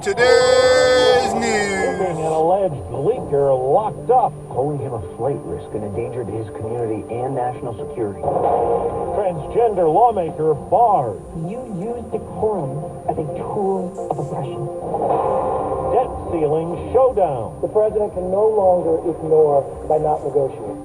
today's news. Keeping an alleged leaker locked up. Calling him a flight risk and endangered his community and national security. Transgender lawmaker barred. You use decorum as a tool of oppression. Debt ceiling showdown. The president can no longer ignore by not negotiating.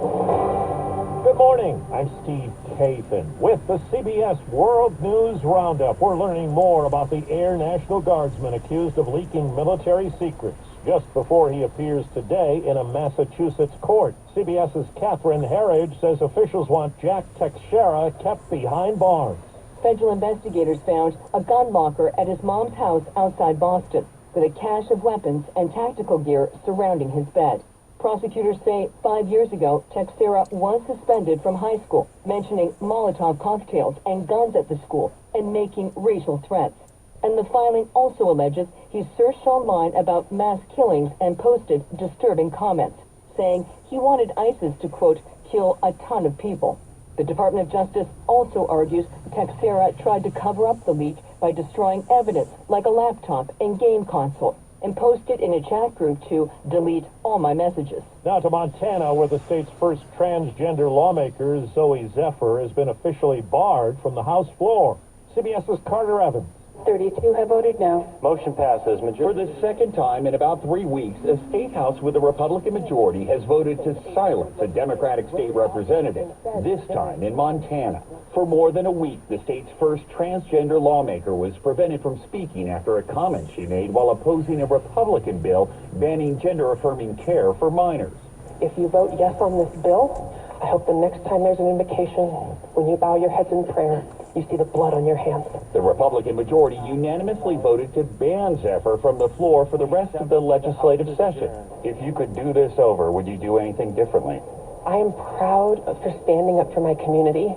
Good morning. I'm Steve Kathan with the CBS World News Roundup. We're learning more about the Air National Guardsman accused of leaking military secrets just before he appears today in a Massachusetts court. CBS's Catherine Herridge says officials want Jack Teixeira kept behind bars. Federal investigators found a gun locker at his mom's house outside Boston with a cache of weapons and tactical gear surrounding his bed. Prosecutors say 5 years ago, Teixeira was suspended from high school, mentioning Molotov cocktails and guns at the school and making racial threats. And the filing also alleges he searched online about mass killings and posted disturbing comments, saying he wanted ISIS to, quote, kill a ton of people. The Department of Justice also argues Teixeira tried to cover up the leak by destroying evidence like a laptop and game console and posted in a chat group to delete all my messages. Now to Montana, where the state's first transgender lawmaker, Zoe Zephyr, has been officially barred from the House floor. CBS's Carter Evans. 32 have voted no. Motion passes. For the second time in about 3 weeks, a state house with a Republican majority has voted to silence a Democratic state representative, this time in Montana. For more than a week, the state's first transgender lawmaker was prevented from speaking after a comment she made while opposing a Republican bill banning gender-affirming care for minors. If you vote yes on this bill, I hope the next time there's an invocation, when you bow your heads in prayer, you see the blood on your hands. The Republican majority unanimously voted to ban Zephyr from the floor for the rest of the legislative session. If you could do this over, would you do anything differently? I am proud for standing up for my community,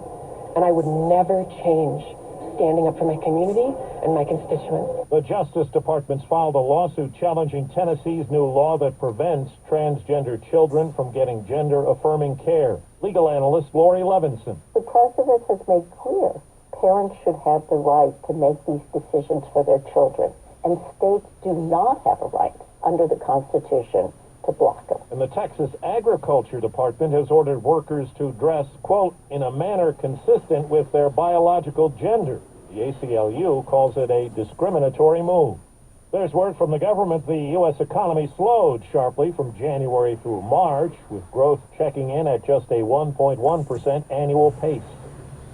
and I would never change standing up for my community and my constituents. The Justice Department's filed a lawsuit challenging Tennessee's new law that prevents transgender children from getting gender-affirming care. Legal analyst Lori Levinson. The president has made clear parents should have the right to make these decisions for their children, and states do not have a right under the Constitution to block them. And the Texas Agriculture Department has ordered workers to dress, quote, in a manner consistent with their biological gender. The ACLU calls it a discriminatory move. There's word from the government the U.S. economy slowed sharply from January through March, with growth checking in at just a 1.1% annual pace.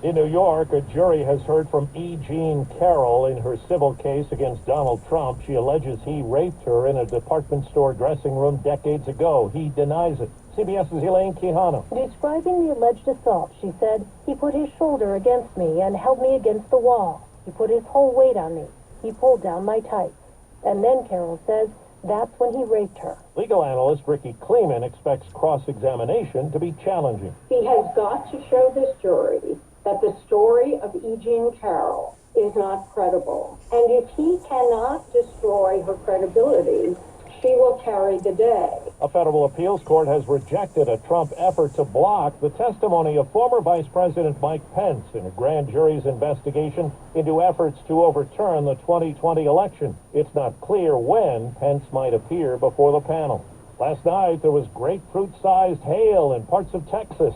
In New York, a jury has heard from E. Jean Carroll in her civil case against Donald Trump. She alleges he raped her in a department store dressing room decades ago. He denies it. CBS's Elaine Quijano. Describing the alleged assault, she said, he put his shoulder against me and held me against the wall. He put his whole weight on me. He pulled down my tights. And then, Carroll says, that's when he raped her. Legal analyst Ricky Kleeman expects cross-examination to be challenging. He has got to show this jury that the story of E. Jean Carroll is not credible. And if he cannot destroy her credibility, she will carry the day. A federal appeals court has rejected a Trump effort to block the testimony of former Vice President Mike Pence in a grand jury's investigation into efforts to overturn the 2020 election. It's not clear when Pence might appear before the panel. Last night, there was grapefruit-sized hail in parts of Texas.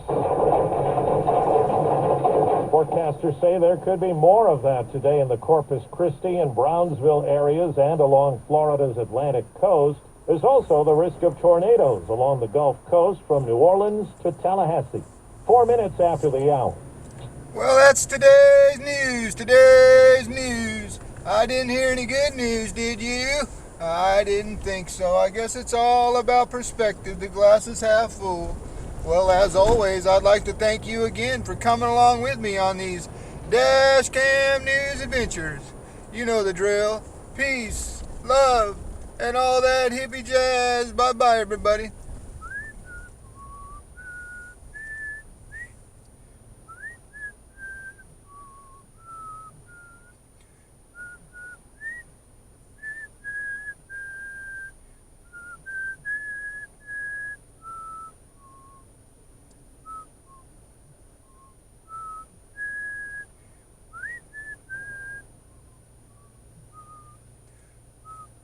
Forecasters say there could be more of that today in the Corpus Christi and Brownsville areas and along Florida's Atlantic coast. There's also the risk of tornadoes along the Gulf Coast from New Orleans to Tallahassee. 4 minutes after the hour. Well, that's today's news. I didn't hear any good news, did you? I didn't think so. I guess it's all about perspective. The glass is half full. Well, as always, I'd like to thank you again for coming along with me on these Dash Cam News adventures. You know the drill. Peace, love, and all that hippie jazz. Bye-bye, everybody.